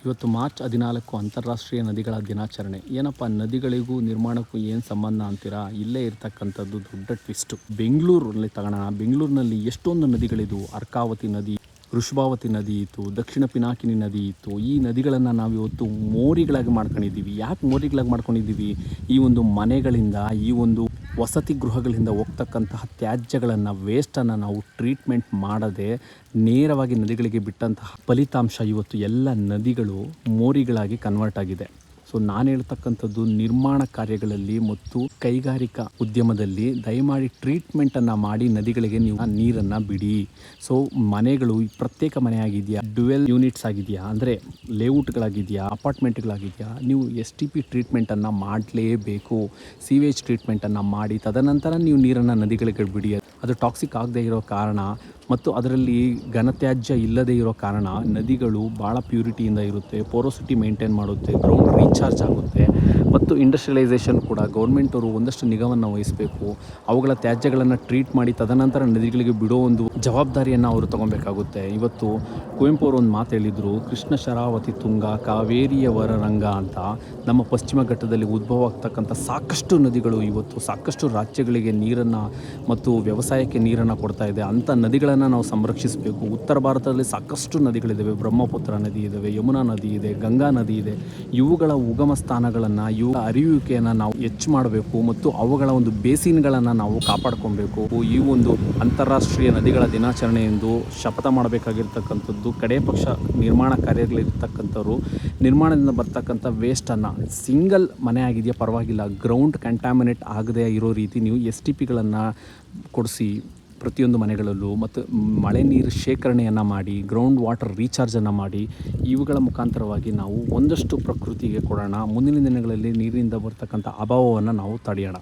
ಇವತ್ತು ಮಾರ್ಚ್ 14 ಅಂತಾರಾಷ್ಟ್ರೀಯ ನದಿಗಳ ದಿನಾಚರಣೆ. ಏನಪ್ಪ ನದಿಗಳಿಗೂ ನಿರ್ಮಾಣಕ್ಕೂ ಏನು ಸಂಬಂಧ ಅಂತೀರಾ? ಇಲ್ಲೇ ಇರ್ತಕ್ಕಂಥದ್ದು ದೊಡ್ಡ ಟ್ವಿಸ್ಟು. ಬೆಂಗಳೂರಲ್ಲಿ ತಗೋಣ, ಬೆಂಗಳೂರಿನಲ್ಲಿ ಎಷ್ಟೊಂದು ನದಿಗಳಿದು. ಅರ್ಕಾವತಿ ನದಿ, ವೃಷಭಾವತಿ ನದಿ ಇತ್ತು, ದಕ್ಷಿಣ ಪಿನಾಕಿನಿ ನದಿ ಇತ್ತು. ಈ ನದಿಗಳನ್ನು ನಾವು ಇವತ್ತು ಮೋರಿಗಳಾಗಿ ಮಾಡ್ಕೊಂಡಿದ್ದೀವಿ. ಯಾಕೆ ಮೋರಿಗಳಾಗಿ ಮಾಡ್ಕೊಂಡಿದ್ದೀವಿ? ಈ ಒಂದು ಮನೆಗಳಿಂದ, ಈ ಒಂದು ವಸತಿ ಗೃಹಗಳಿಂದ ಹೋಗ್ತಕ್ಕಂತಹ ತ್ಯಾಜ್ಯಗಳನ್ನು, ವೇಸ್ಟನ್ನು ನಾವು ಟ್ರೀಟ್ಮೆಂಟ್ ಮಾಡದೆ ನೇರವಾಗಿ ನದಿಗಳಿಗೆ ಬಿಟ್ಟಂತಹ ಫಲಿತಾಂಶ ಇವತ್ತು ಎಲ್ಲ ನದಿಗಳು ಮೋರಿಗಳಾಗಿ ಕನ್ವರ್ಟ್ ಆಗಿದೆ. ಸೊ ನಾನು ಹೇಳ್ತಕ್ಕಂಥದ್ದು ನಿರ್ಮಾಣ ಕಾರ್ಯಗಳಲ್ಲಿ ಮತ್ತು ಕೈಗಾರಿಕಾ ಉದ್ಯಮದಲ್ಲಿ ದಯಮಾಡಿ ಟ್ರೀಟ್ಮೆಂಟನ್ನು ಮಾಡಿ ನದಿಗಳಿಗೆ ನೀವು ನೀರನ್ನು ಬಿಡಿ. ಸೊ ಮನೆಗಳು ಪ್ರತ್ಯೇಕ ಮನೆ ಆಗಿದೆಯಾ, ಡ್ಯುವೆಲ್ ಯೂನಿಟ್ಸ್ ಆಗಿದೆಯಾ, ಅಂದರೆ ಲೇಔಟ್ಗಳಾಗಿದೆಯಾ, ಅಪಾರ್ಟ್ಮೆಂಟ್ಗಳಾಗಿದೆಯಾ, ನೀವು STP ಟ್ರೀಟ್ಮೆಂಟನ್ನು ಮಾಡಲೇಬೇಕು. ಸೀವೇಜ್ ಟ್ರೀಟ್ಮೆಂಟನ್ನು ಮಾಡಿ ತದನಂತರ ನೀವು ನೀರನ್ನು ನದಿಗಳಿಗೆ ಬಿಡಿ. ಅದು ಟಾಕ್ಸಿಕ್ ಆಗದೇ ಇರೋ ಕಾರಣ ಮತ್ತು ಅದರಲ್ಲಿ ಘನತ್ಯಾಜ್ಯ ಇಲ್ಲದೇ ಇರೋ ಕಾರಣ ನದಿಗಳು ಭಾಳ ಪ್ಯೂರಿಟಿಯಿಂದ ಇರುತ್ತೆ, ಪೋರೋಸಿಟಿ ಮೇಂಟೈನ್ ಮಾಡುತ್ತೆ, ಗ್ರೌಂಡ್ ರೀಚಾರ್ಜ್ ಆಗುತ್ತೆ. ಮತ್ತು ಇಂಡಸ್ಟ್ರಿಯಲೈಸೇಷನ್ ಕೂಡ ಗೌರ್ಮೆಂಟವರು ಒಂದಷ್ಟು ನಿಗಾವನ್ನು ವಹಿಸಬೇಕು. ಅವುಗಳ ತ್ಯಾಜ್ಯಗಳನ್ನು ಟ್ರೀಟ್ ಮಾಡಿ ತದನಂತರ ನದಿಗಳಿಗೆ ಬಿಡೋ ಒಂದು ಜವಾಬ್ದಾರಿಯನ್ನು ಅವರು ತಗೊಬೇಕಾಗುತ್ತೆ. ಇವತ್ತು ಕುವೆಂಪು ಅವರು ಒಂದು ಮಾತು ಹೇಳಿದರು, ಕೃಷ್ಣ ಶರಾವತಿ ತುಂಗ ಕಾವೇರಿಯ ವರರಂಗ ಅಂತ. ನಮ್ಮ ಪಶ್ಚಿಮ ಘಟ್ಟದಲ್ಲಿ ಉದ್ಭವ ಆಗ್ತಕ್ಕಂಥ ಸಾಕಷ್ಟು ನದಿಗಳು ಇವತ್ತು ಸಾಕಷ್ಟು ರಾಜ್ಯಗಳಿಗೆ ನೀರನ್ನು ಮತ್ತು ವ್ಯವಸಾಯಕ್ಕೆ ನೀರನ್ನು ಕೊಡ್ತಾ ಇದೆ. ಅಂಥ ನದಿಗಳನ್ನು ನಾವು ಸಂರಕ್ಷಿಸಬೇಕು. ಉತ್ತರ ಭಾರತದಲ್ಲಿ ಸಾಕಷ್ಟು ನದಿಗಳಿದ್ದಾವೆ. ಬ್ರಹ್ಮಪುತ್ರ ನದಿ ಇದ್ದಾವೆ, ಯಮುನಾ ನದಿ ಇದೆ, ಗಂಗಾ ನದಿ ಇದೆ. ಇವುಗಳ ಉಗಮ ಸ್ಥಾನಗಳನ್ನು, ಇವುಗಳ ಅರಿಯುವಿಕೆಯನ್ನು ನಾವು ಹೆಚ್ಚು ಮಾಡಬೇಕು ಮತ್ತು ಅವುಗಳ ಒಂದು ಬೇಸಿನ್ಗಳನ್ನು ನಾವು ಕಾಪಾಡ್ಕೊಬೇಕು. ಈ ಒಂದು ಅಂತಾರಾಷ್ಟ್ರೀಯ ನದಿಗಳ ದಿನಾಚರಣೆ ಎಂದು ಶಪಥ ಮಾಡಬೇಕಾಗಿರ್ತಕ್ಕಂಥದ್ದು ಕಡೆ ಪಕ್ಷ ನಿರ್ಮಾಣ ಕಾರ್ಯಗಳಿರ್ತಕ್ಕಂಥವ್ರು ನಿರ್ಮಾಣದಿಂದ ಬರ್ತಕ್ಕಂಥ ವೇಸ್ಟನ್ನು ಸಿಂಗಲ್ ಮನೆ ಆಗಿದೆಯಾ ಪರವಾಗಿಲ್ಲ, ಗ್ರೌಂಡ್ ಕಂಟ್ಯಾಮಿನೇಟ್ ಆಗದೇ ಇರೋ ರೀತಿ ನೀವು STPಗಳನ್ನು ಕೊಡಿಸಿ ಪ್ರತಿಯೊಂದು ಮನೆಗಳಲ್ಲೂ. ಮತ್ತು ಮಳೆ ನೀರು ಶೇಖರಣೆಯನ್ನು ಮಾಡಿ, ಗ್ರೌಂಡ್ ವಾಟರ್ ರೀಚಾರ್ಜನ್ನು ಮಾಡಿ, ಇವುಗಳ ಮುಖಾಂತರವಾಗಿ ನಾವು ಒಂದಷ್ಟು ಪ್ರಕೃತಿಗೆ ಕೊಡೋಣ. ಮುಂದಿನ ದಿನಗಳಲ್ಲಿ ನೀರಿನಿಂದ ಬರ್ತಕ್ಕಂಥ ಅಭಾವವನ್ನು ನಾವು ತಡೆಯೋಣ.